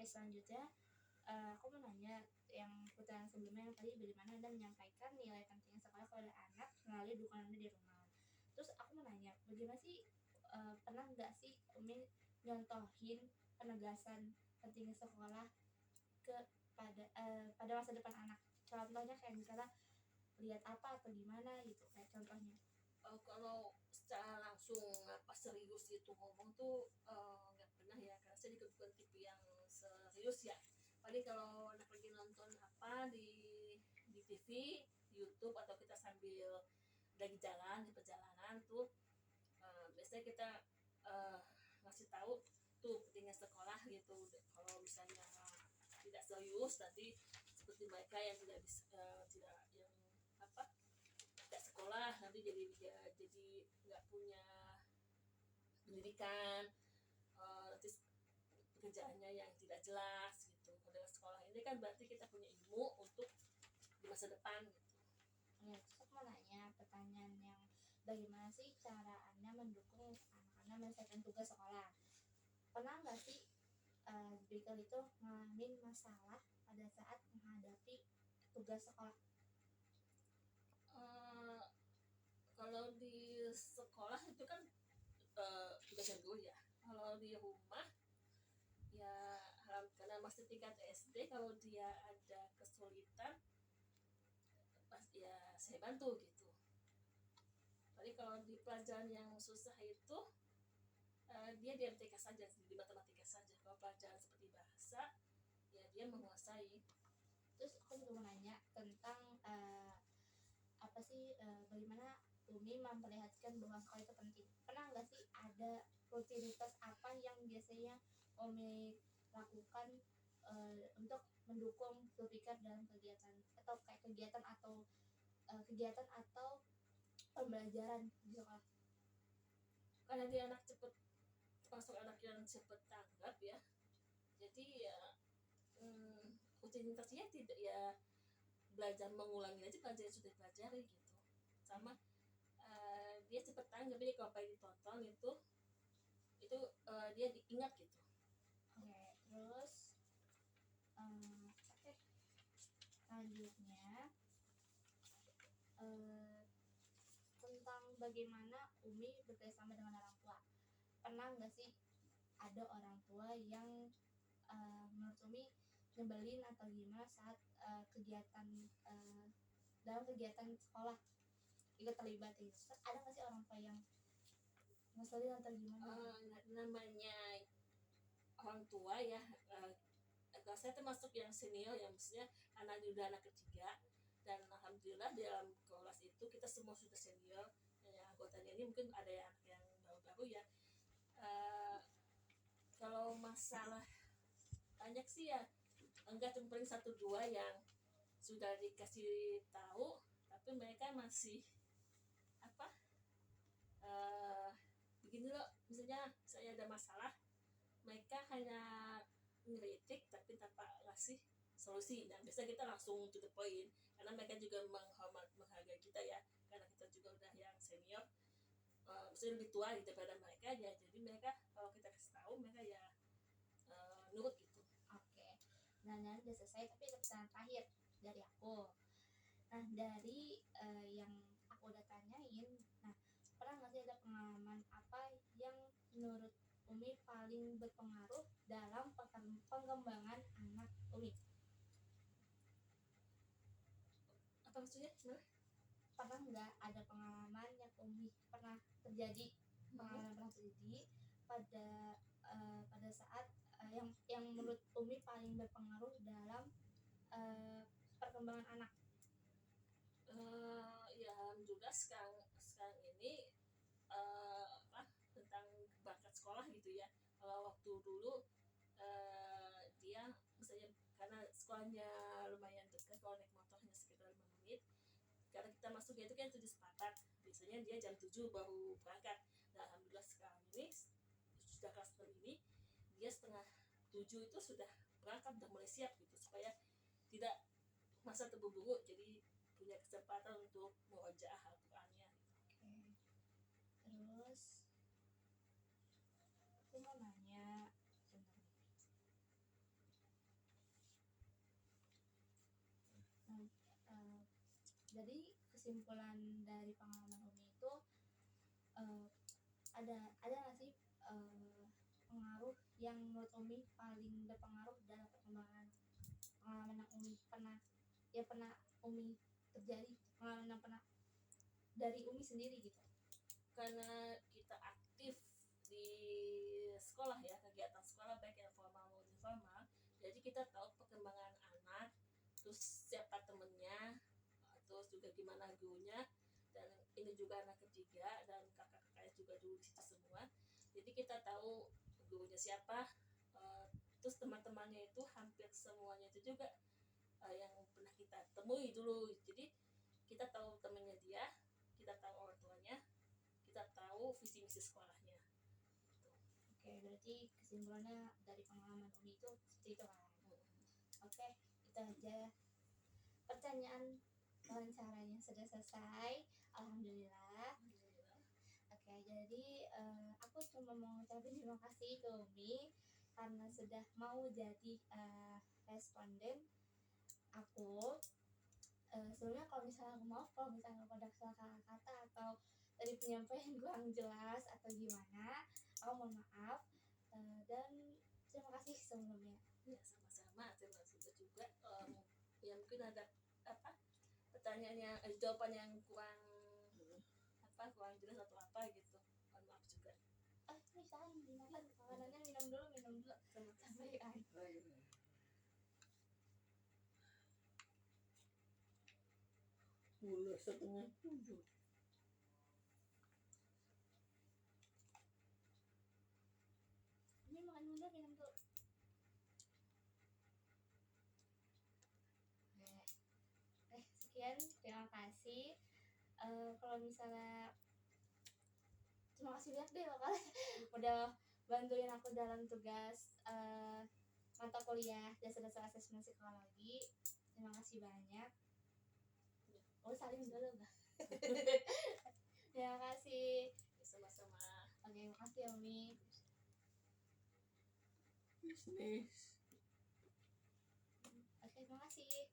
selanjutnya aku mau nanya yang pertanyaan sebelumnya yang tadi bagaimana Anda menyampaikan nilai pentingnya sekolah kepada anak melalui dukungan Anda di rumah. Terus aku mau nanya, bagaimana sih pernah nggak sih Umi nyontohin penegasan pentingnya sekolah pada masa depan anak? Contohnya kayak misalnya lihat apa atau gimana gitu kayak contohnya. Kalau secara langsung apa serius itu ngomong tuh nggak pernah ya, karena saya di bukan tipe yang serius ya. Paling kalau anak lagi nonton apa di TV, di YouTube, atau kita sambil lagi jalan di perjalanan tuh biasanya kita uh, ngasih tahu tuh pentingnya sekolah gitu. Kalau misalnya tidak serius nanti seperti mereka yang tidak bisa tidak yang apa tidak sekolah nanti jadi nggak punya pendidikan, nanti pekerjaannya yang tidak jelas gitu. Kalau sekolah ini kan berarti kita punya ilmu untuk di masa depan gitu. Ya, terus aku mau nanya pertanyaan yang bagaimana sih cara Anda mendukung anak Anda menyelesaikan tugas sekolah? Pernah nggak sih Bikal itu ngalamin masalah pada saat menghadapi tugas sekolah? Uh, Kalau di sekolah itu kan tugasnya dulu ya. Kalau di rumah ya karena masih tingkat SD, kalau dia ada kesulitan pas ya saya bantu gitu. Tapi kalau di pelajaran yang susah itu dia di MTK saja, di matematika saja. Kalau pelajaran seperti bahasa ya dia menguasai. Terus aku juga mau nanya tentang apa sih bagaimana Umi memperlihatkan bahwa sekolah itu penting. Pernah nggak sih ada rutinitas apa yang biasanya Umi lakukan untuk mendukung Zulfikar dalam kegiatan atau pembelajaran di sekolah? Karena dia anak cepet, termasuk anak yang cepet tanggap ya, jadi ya rutinitasnya tidak ya belajar mengulangi aja pelajaran yang sudah dipelajari gitu. Sama dia cepet tanggap, jadi kalau pengen ditonton itu dia diingat gitu. Oke, terus selanjutnya tentang bagaimana Umi bekerjasama dengan orang tua. Pernah nggak sih ada orang tua yang menurut Umi nyebelin atau gimana saat dalam kegiatan sekolah ikut terlibat gitu? Ada nggak sih orang tua yang ngeselin atau gimana? Namanya orang tua ya, kalau saya termasuk yang senior ya, maksudnya udah anak ketiga, dan alhamdulillah di dalam kelas itu kita semua sudah senior. Yang anggotanya ini mungkin ada yang baru-baru ya. Kalau masalah banyak sih ya enggak, cuma paling satu dua yang sudah dikasih tahu tapi mereka masih apa begini loh, misalnya saya ada masalah mereka hanya ngeritik tapi tanpa ngasih solusi. Dan biasa kita langsung to the point karena mereka juga menghargai kita ya, karena kita juga udah yang senior, maksudnya lebih tua gitu daripada mereka ya. Jadi mereka kalau kita kasih tahu mereka ya nurut gitu. Oke, nah udah selesai tapi ada pertanyaan terakhir dari aku. Nah dari yang aku udah tanyain, nah pernah nggak sih ada pengalaman apa yang menurut Umi paling berpengaruh dalam pengembangan anak Umi? Apa maksudnya gimana? Pernah nggak ada pengalaman yang Umi pernah terjadi pada saat yang menurut Umi paling berpengaruh dalam perkembangan anak? Ya alhamdulillah sekarang ini tentang bakat sekolah gitu ya. Kalau waktu dulu dia misalnya karena sekolahnya lumayan dekat, kalau naik motor hanya sekitar 5 menit. Karena kita masuknya itu kan 7 sepakat, biasanya dia jam 7 baru berangkat. Nah alhamdulillah sekarang ini sudah kelas 6 ini dia setengah 7 itu sudah berangkat, udah mulai siap gitu, supaya tidak masa terburu-buru, jadi punya kesempatan untuk murojaah Al-Qur'annya. Oke. Terus aku mau nanya Jadi kesimpulan dari pengalaman Umi itu eh, ada nggak sih pengaruh yang menurut Umi paling berpengaruh dalam perkembangan pengalaman yang Umi pernah Umi terjadi, pengalaman yang pernah dari Umi sendiri gitu. Karena kita aktif di sekolah ya, kegiatan sekolah baik yang formal maupun informal, jadi kita tahu perkembangan anak, terus siapa temennya, terus juga gimana gurunya, dan ini juga anak ketiga dan kakak-kakaknya juga dulu di situ semua, jadi kita tahu gurunya siapa, terus teman-temannya itu hampir semuanya itu juga yang pernah kita temui dulu, jadi kita tahu temennya dia, kita tahu orang tuanya, kita tahu visi misi sekolahnya. Oke, berarti kesimpulannya dari pengalaman Umi itu seperti itu kan. Oke, itu aja pertanyaan wawancaranya sudah selesai, alhamdulillah. Oke, jadi aku cuma mau ngucapin terima kasih ke Umi karena sudah mau jadi responden aku. Sebelumnya kalau misalnya aku maaf kalau misalnya aku ada salah kata atau dari penyampaian kurang jelas atau gimana, aku mohon maaf. Dan terima kasih sebelumnya. Ya sama-sama, terima kasih juga. Ya mungkin ada apa pertanyaan yang jawaban yang kurang kurang jelas atau apa gitu, mohon maaf juga. Ini salah dimakan makanannya, minum dulu sampai Udah 6:30. ini makan dulu, minum dulu. Sekian, terima kasih. Kalau misalnya terima kasih banyak deh Bapak udah bantuin aku dalam tugas mata kuliah dasar-dasar asesmen psikologi. Terima kasih banyak. Salim dulu Bang. Terima kasih. Sama-sama. Oke, makasih ya Umi. Bisnis. Oke, terima kasih.